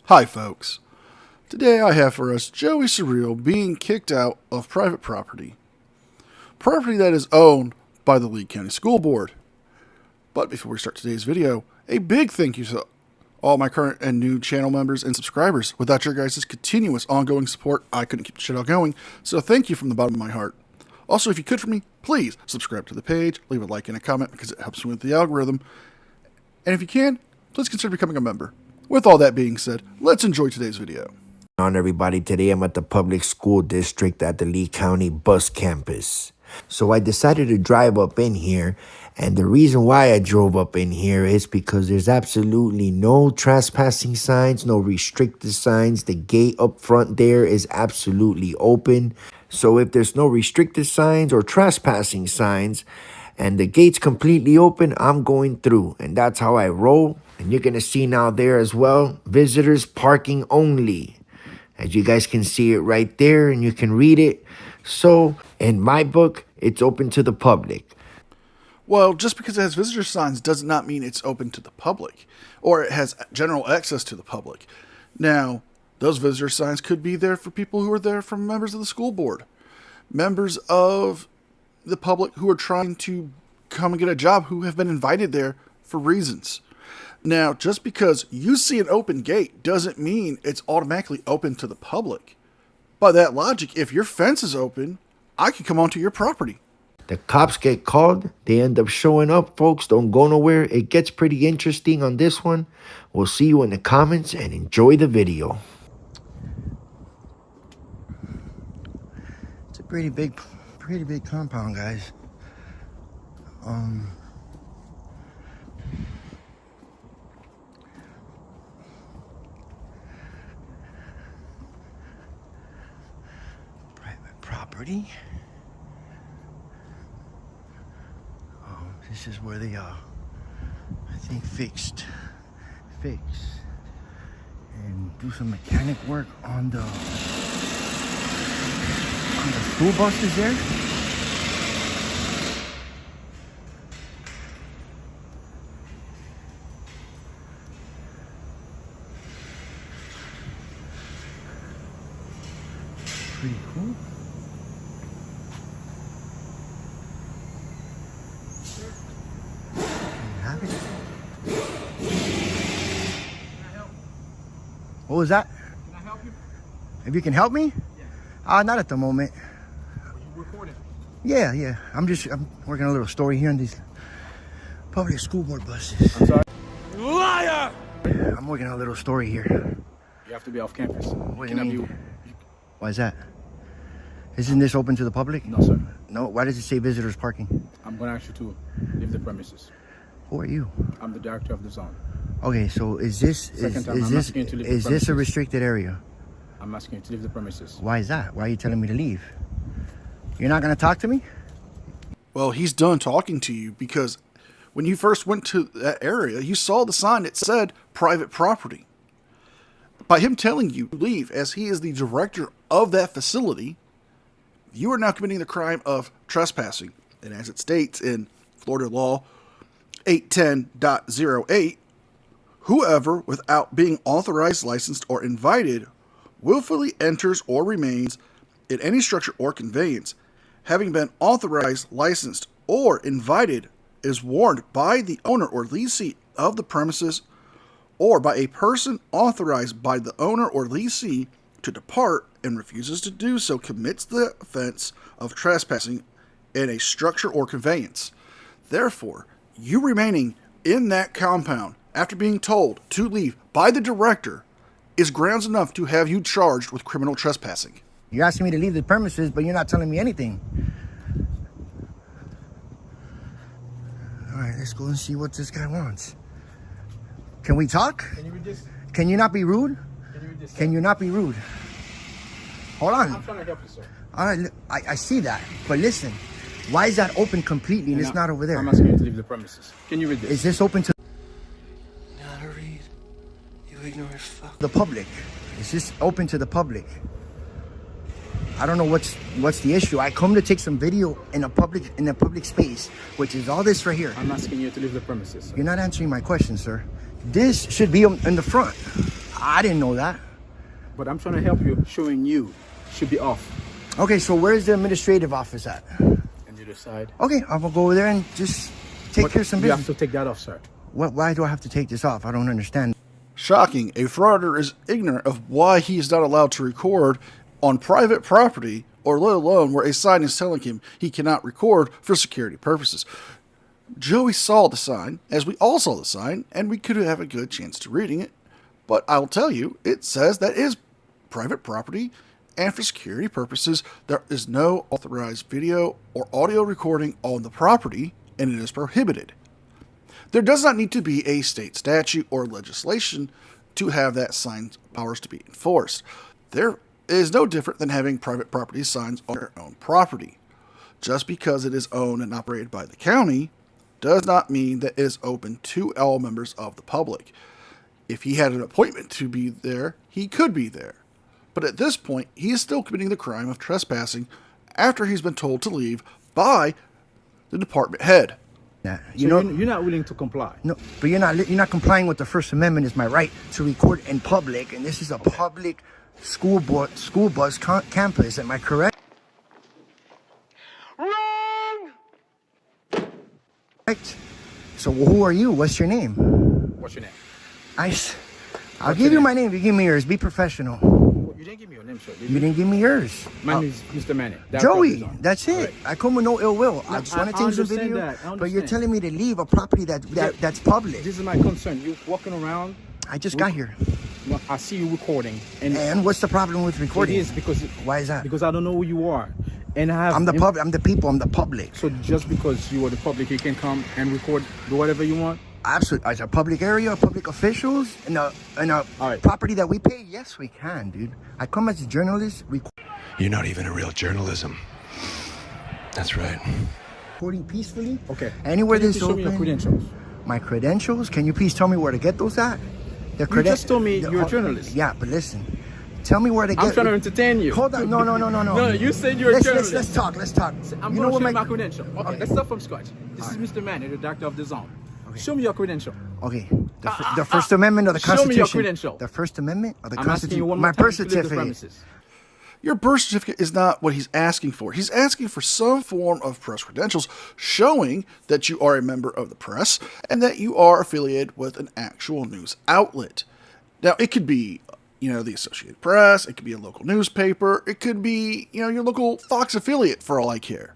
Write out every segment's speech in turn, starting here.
Hi folks, today I have for us Joey Surreal being kicked out of private property. Property that is owned by the Lee County School Board. But before we start today's video, a big thank you to all my current and new channel members and subscribers. Without your guys' continuous ongoing support, I couldn't keep the shit all going, so thank you from the bottom of my heart. Also, if you could for me, please subscribe to the page, leave a like and a comment because it helps me with the algorithm. And if you can, please consider becoming a member. With all that being said, let's enjoy today's video. On everybody, today I'm at the public school district at the Lee County bus campus. So I decided to drive up in here, and the reason why I drove up in here is because there's absolutely no trespassing signs, no restricted signs. The gate up front there is absolutely open. So if there's no restricted signs or trespassing signs and the gate's completely open, I'm going through, and that's how I roll. And you're going to see now there as well, visitors parking only. As you guys can see it right there and you can read it. So in my book, it's open to the public. Well, just because it has visitor signs does not mean it's open to the public or it has general access to the public. Now, those visitor signs could be there for people who are there from members of the school board, members of the public who are trying to come and get a job who have been invited there for reasons. Now, just because you see an open gate doesn't mean it's automatically open to the public. By that logic, if your fence is open, I can come onto your property. The cops get called. They end up showing up, folks. Don't go nowhere. It gets pretty interesting on this one. We'll see you in the comments and enjoy the video. It's a pretty big compound, guys. Private property. This is where they I think fix and do some mechanic work on the school buses there. Pretty cool. Have it. What was that? Can I help you? If you can help me? Yeah. Not at the moment. Are you recording? Yeah. I'm working a little story here on these public school board buses. I'm sorry. Liar! I'm working a little story here. You have to be off campus. What do Can you have mean? Why is that? Isn't this open to the public? No, sir. No? Why does it say visitors parking? I'm going to ask you to leave the premises. Who are you? I'm the director of the zone. Okay, so is this a restricted area? I'm asking you to leave the premises. Why is that? Why are you telling me to leave? You're not going to talk to me? Well, he's done talking to you because when you first went to that area, you saw the sign that said private property. By him telling you to leave, as he is the director of that facility, you are now committing the crime of trespassing. And as it states in Florida law 810.08, whoever, without being authorized, licensed, or invited, willfully enters or remains in any structure or conveyance, having been authorized, licensed, or invited, is warned by the owner or lessee of the premises or by a person authorized by the owner or lessee to depart and refuses to do so, commits the offense of trespassing in a structure or conveyance. Therefore, you remaining in that compound after being told to leave by the director is grounds enough to have you charged with criminal trespassing. You're asking me to leave the premises, but you're not telling me anything. All right, let's go and see what this guy wants. Can we talk? Can you read this? Can you not be rude? Can you read this? Can you not be rude? Hold on. I'm trying to help you, sir. All right, I see that. But listen, why is that open completely and it's not over there? I'm asking you to leave the premises. Can you read this? Is this open to Now to read, you ignorant fuck. the public? Is this open to the public? I don't know what's the issue. I come to take some video in a public space, which is all this right here. I'm asking you to leave the premises, sir. You're not answering my question, sir. This should be in the front. I didn't know that. But I'm trying to help you, showing you should be off. Okay, so where's the administrative office at? On the other side. Okay, I'm gonna go over there and just take care of some You have business. to take that off, sir. Why do I have to take this off? I don't understand. Shocking, a frauditor is ignorant of why he is not allowed to record on private property, or let alone where a sign is telling him he cannot record for security purposes. Joey saw the sign, as we all saw the sign, and we could have a good chance to reading it. But I'll tell you, it says that is private property, and for security purposes, there is no authorized video or audio recording on the property, and it is prohibited. There does not need to be a state statute or legislation to have that sign's powers to be enforced. There is no different than having private property signs on their own property. Just because it is owned and operated by the county does not mean that it is open to all members of the public. If he had an appointment to be there, he could be there. But at this point, he is still committing the crime of trespassing after he's been told to leave by the department head. Yeah, You're not willing to comply. No, but you're not complying with the First Amendment. Is my right to record in public, and this is a public school bus campus. Am I correct? Wrong! Correct. So who are you? What's your name? What's your name? I'll give you my name. You give me yours. Be professional. You didn't give me your name, sir. You didn't give me yours. My name is Mr. Manning. Joey, that's it. Right. I come with no ill will. I just want to I take some understand video. that. I But you're understand. telling me to leave a property that's public. This is my concern. You walking around. I just got here. Well, I see you recording, And what's the problem with recording? It is because Why is that? Because I don't know who you are, and I have. I'm the public. I'm the people. I'm the public. So just because you are the public, you can come and record, do whatever you want. Absolutely. As a public area, public officials, in a All right. property that we pay, yes, we can, dude. I come as a journalist, You're not even a real journalism. That's right. recording peacefully. Okay. Anywhere Can you this please show me your open. credentials? My credentials? Can you please tell me where to get those at? The You just told me you're a journalist. Yeah, but listen. Tell me where to get. I'm trying to entertain you. Hold on. No. No, you said you're a journalist. Let's talk. Let's talk. I'm You going know to show what you my credential. Okay, let's start from scratch. This is Mr. Manning, the doctor of the zone. Show me your credential. Okay. The First Amendment of the Show me Constitution. your credential. The First Amendment of the I'm asking you Constitution. one My more time birth to leave the certificate. premises. Your birth certificate is not what he's asking for. He's asking for some form of press credentials showing that you are a member of the press and that you are affiliated with an actual news outlet. Now, it could be, the Associated Press, it could be a local newspaper, it could be, your local Fox affiliate for all I care.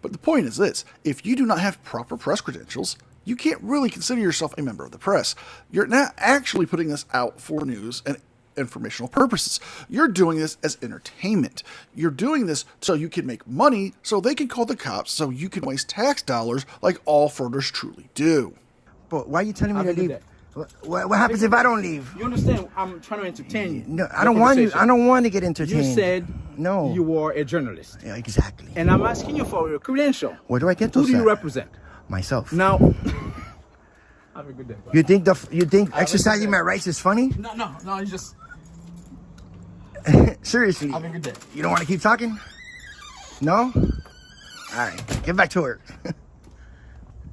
But the point is this, if you do not have proper press credentials, you can't really consider yourself a member of the press. You're not actually putting this out for news and informational purposes. You're doing this as entertainment. You're doing this so you can make money, so they can call the cops, so you can waste tax dollars like all fraudsters truly do. But why are you telling me Have to a good leave? day. What happens if I don't leave? You understand? I'm trying to entertain you. No, I don't want you. I don't want to get You entertained. said No. you are a journalist. Yeah, exactly. And I'm asking you for your credential. Where do I get Who those do you at? represent? Myself. Now, have a good day. You think exercising my rights is funny? No, you just Seriously. have a good day. You don't want to keep talking? No? All right, get back to work.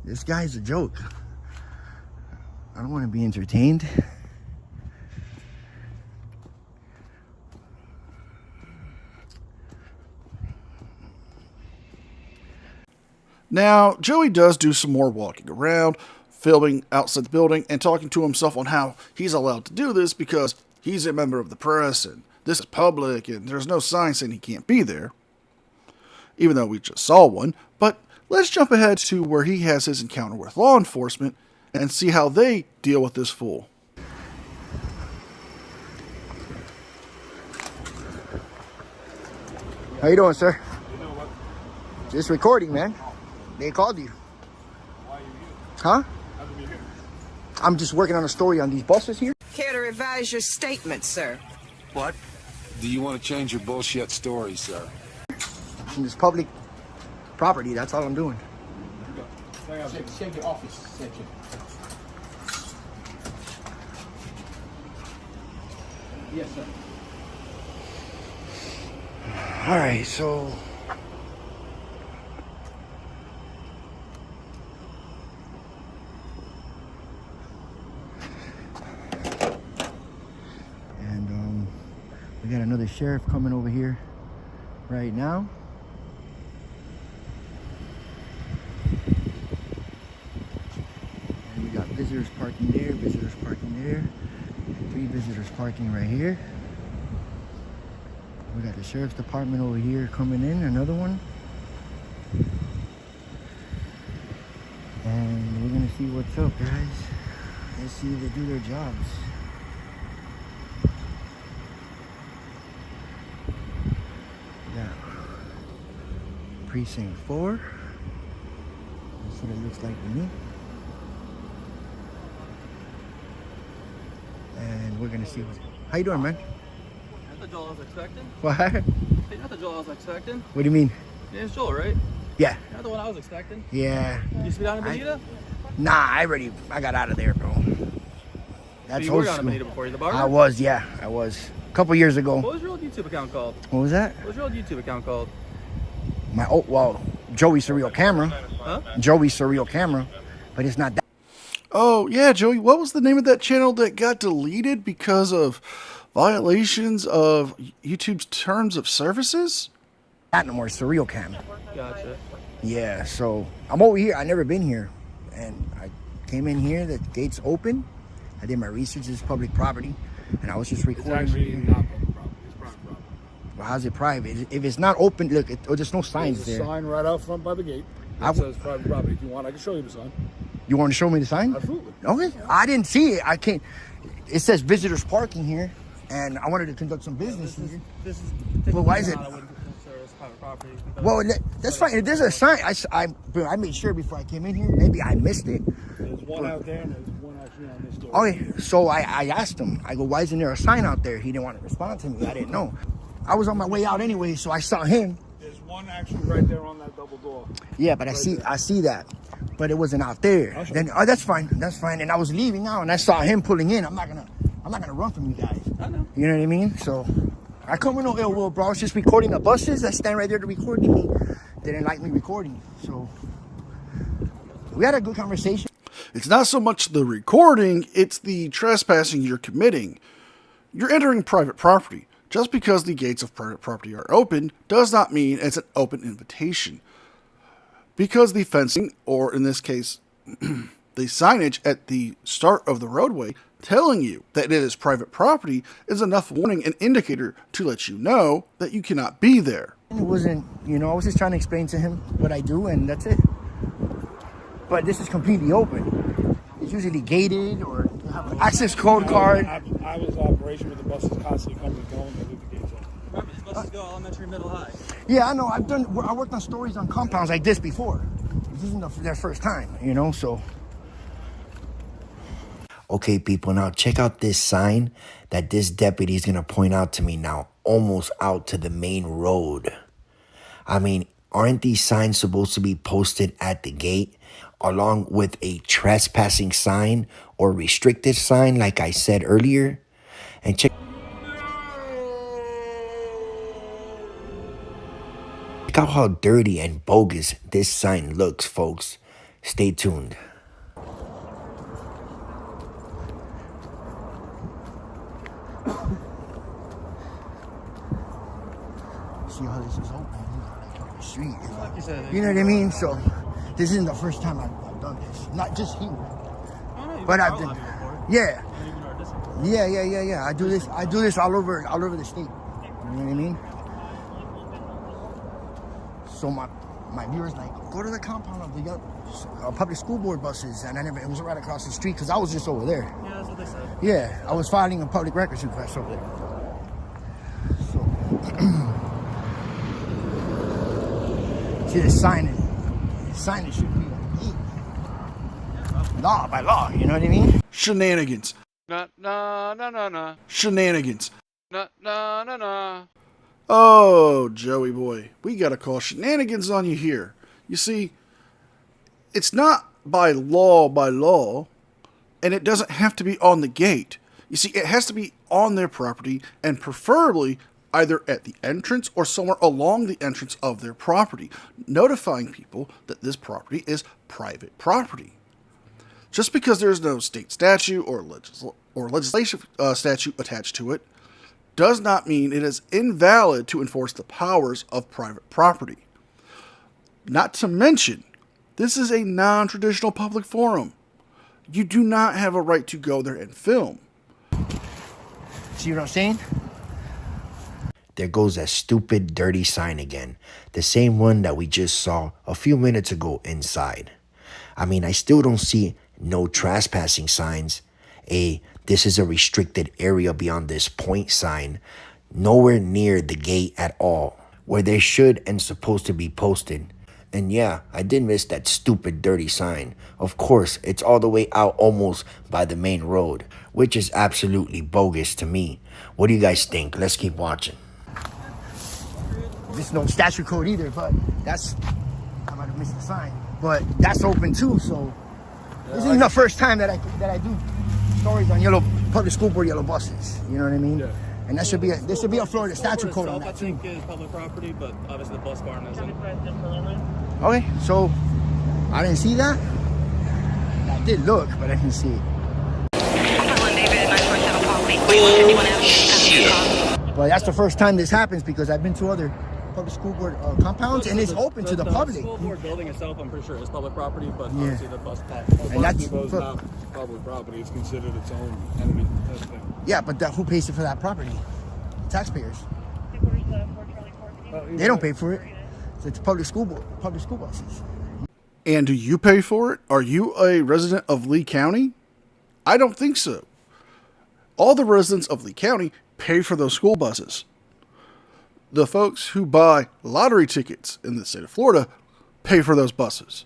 This guy's a joke. I don't want to be entertained. Now, Joey does do some more walking around, filming outside the building, and talking to himself on how he's allowed to do this because he's a member of the press, and this is public, and there's no sign saying he can't be there. Even though we just saw one. But let's jump ahead to where he has his encounter with law enforcement and see how they deal with this fool. How you doing, sir? Just recording, man. They called you. Why are you here? Huh? How come you're here? I'm just working on a story on these buses here. Care to revise your statement, sir? What? Do you want to change your bullshit story, sir? In this public property, that's all I'm doing. Check the office section. Yes, sir. All right, so got another sheriff coming over here right now. And we got visitors parking there, visitors parking there, and 3 visitors parking right here. We got the sheriff's department over here coming in, another one. And we're gonna see what's up, guys. Let's see if they do their jobs. Yeah. Precinct 4. That's what it looks like to me. And we're gonna see what's... How you doing, man? Not the Joel I was expecting. What? Hey, not the Joel I was expecting. What do you mean? Your name's Joel, right? Yeah. Not the one I was expecting. Yeah. You used to be down in Bonita? Nah, I got out of there, bro. That's You old were down in school. Bonita before. You the barber? I was, yeah, I was. A couple years ago. What was your old YouTube account called? What was that? What was your old YouTube account called? My Joey Surreal Camera. Huh? Joey Surreal Camera, but it's not that. Oh, yeah, Joey, what was the name of that channel that got deleted because of violations of YouTube's terms of services? Not no more Surreal Cam. Gotcha. Yeah, so I'm over here. I never been here, and I came in here. The gate's open. I did my research. It's public property, and I was just recording. It's actually not public property. It's private property. Well, how's it private? If it's not open, look, there's no signs There's a there. sign right out front by the gate that says private property. If you want, I can show you the sign. You want to show me the sign? Absolutely. Okay. I didn't see it. I can't. It says visitors parking here, and I wanted to conduct some business here. This is. Well, why is it? I wouldn't consider this private property. Well, that's fine. If there's a sign, I made sure before I came in here. Maybe I missed it. There's one out there and there's one actually on this door. Okay, so I asked him. I go, why isn't there a sign out there? He didn't want to respond to me. I didn't know. I was on my way out anyway, so I saw him. There's one actually right there on that double door. Yeah, but I see that, but it wasn't out there. Then that's fine. That's fine. And I was leaving out, and I saw him pulling in. I'm not gonna run from you guys. I know. You know what I mean? So I come with no ill will, bro. I was just recording the buses that stand right there to record me. They didn't like me recording, so we had a good conversation. It's not so much the recording, it's the trespassing you're committing. You're entering private property. Just because the gates of private property are open does not mean it's an open invitation. Because the fencing, or in this case, the signage at the start of the roadway telling you that it is private property is enough warning and indicator to let you know that you cannot be there. It wasn't, I was just trying to explain to him what I do, and that's it. But this is completely open. It's usually gated or have an access code card. I was operation with the buses constantly coming and going. I leave the gates open. Remember, these buses go elementary, middle, high. Yeah, I know. I worked on stories on compounds like this before. This isn't their first time, so. Okay, people, now check out this sign that this deputy is going to point out to me now, almost out to the main road. I mean, aren't these signs supposed to be posted at the gate along with a trespassing sign or restricted sign like I said earlier? And check out how dirty and bogus this sign looks, folks. Stay tuned. See how this is open? Like on the street. Like you said, You know what I mean? So this isn't the first time I've done this. Not just here. But I've done. Yeah. Yeah. I do this all over the state. You know what I mean? So my viewers like, go to the compound of the public school board buses, and it was right across the street because I was just over there. Yeah, that's what they said. Yeah, I was filing a public records request over there. So, see the signage. The signage should be law by law. You know what I mean? Shenanigans. No. Shenanigans. No. Oh, Joey boy, we gotta call shenanigans on you here. You see, it's not by law, and it doesn't have to be on the gate. You see, it has to be on their property, and preferably either at the entrance or somewhere along the entrance of their property, notifying people that this property is private property. Just because there's no state statute or legislation statute attached to it, does not mean it is invalid to enforce the powers of private property. Not to mention, this is a non-traditional public forum. You do not have a right to go there and film. See what I'm saying? There goes that stupid, dirty sign again. The same one that we just saw a few minutes ago inside. I mean, I still don't see no trespassing signs. This is a restricted area beyond this point sign. Nowhere near the gate at all, where they should and supposed to be posted. And yeah, I did miss that stupid, dirty sign. Of course, it's all the way out almost by the main road, which is absolutely bogus to me. What do you guys think? Let's keep watching. There's no statute code either, but that's, I might have missed the sign, but that's open too. So this isn't the first time that I do stories on public school board yellow buses. You know what I mean? Yeah. And that should be there should be a Florida statute code on that I too. think is public property, but obviously the bus barn isn't. Okay, so I didn't see that. I did look, but I didn't see it. But that's the first time this happens because I've been to other public school board compounds and it's open to the public. The school board building itself, I'm pretty sure, is public property, but obviously the bus stop. And that's It's not public property. It's considered its own entity. That's the thing. yeah, but who pays for that property? Taxpayers. They don't pay for it. It's public school board, public school buses. And do you pay for it? Are you a resident of Lee County? I don't think so. All the residents of Lee County pay for those school buses. The folks who buy lottery tickets in the state of Florida pay for those buses.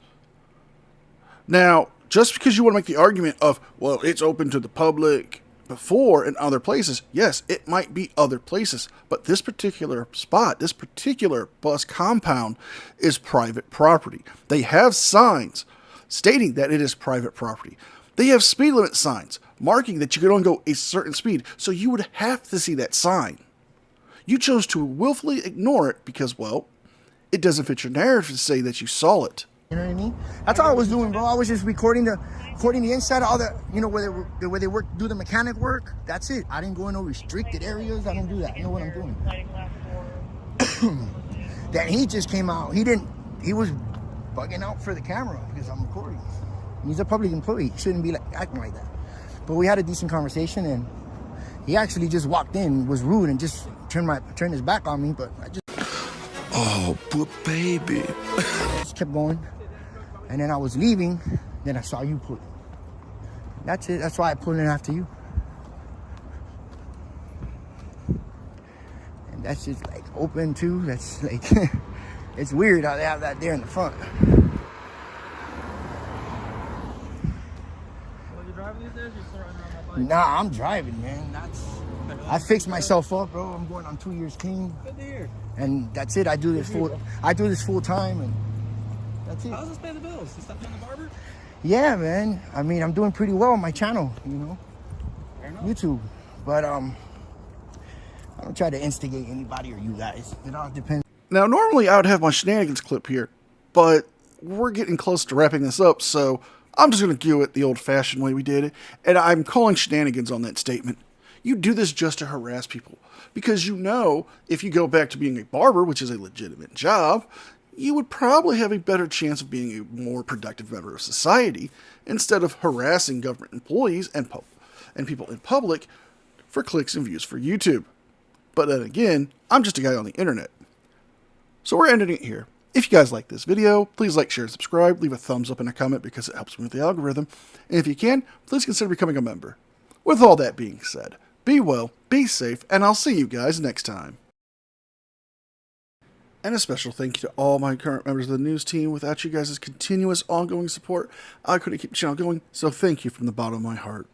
Now, just because you want to make the argument of, well, it's open to the public before in other places, yes, it might be other places, but this particular spot, this particular bus compound is private property. They have signs stating that it is private property. They have speed limit signs marking that you can only go a certain speed, so you would have to see that sign. You chose to willfully ignore it because, well, it doesn't fit your narrative to say that you saw it. You know what I mean? That's all I was doing, bro. I was just recording the inside of all the, where they work, do the mechanic work. That's it. I didn't go in no restricted areas. I don't do that. I know what I'm doing. That he just came out. He was bugging out for the camera because I'm recording. He's a public employee. He shouldn't be acting like that. But we had a decent conversation, and he actually just walked in, was rude, and just turned his back on me. But I just poor baby. just kept going. And then I was leaving. Then I saw you pull. That's it. That's why I pulled in after you. And that's just like open too. That's like it's weird how they have that there in the front. Nah, I'm driving, man. I fixed myself up, bro. I'm going on 2 years clean. Good to hear. And that's it. I do this full time, and that's it. How does this pay the bills? You stop being the barber? Yeah, man. I mean, I'm doing pretty well on my channel, YouTube. But I don't try to instigate anybody or you guys. It all depends. Now, normally I would have my shenanigans clip here, but we're getting close to wrapping this up, so I'm just going to do it the old-fashioned way we did it, and I'm calling shenanigans on that statement. You do this just to harass people, because if you go back to being a barber, which is a legitimate job, you would probably have a better chance of being a more productive member of society instead of harassing government employees and people in public for clicks and views for YouTube. But then again, I'm just a guy on the internet. So we're ending it here. If you guys like this video, please like, share, and subscribe. Leave a thumbs up and a comment because it helps me with the algorithm. And if you can, please consider becoming a member. With all that being said, be well, be safe, and I'll see you guys next time. And a special thank you to all my current members of the news team. Without you guys' continuous ongoing support, I couldn't keep the channel going, so thank you from the bottom of my heart.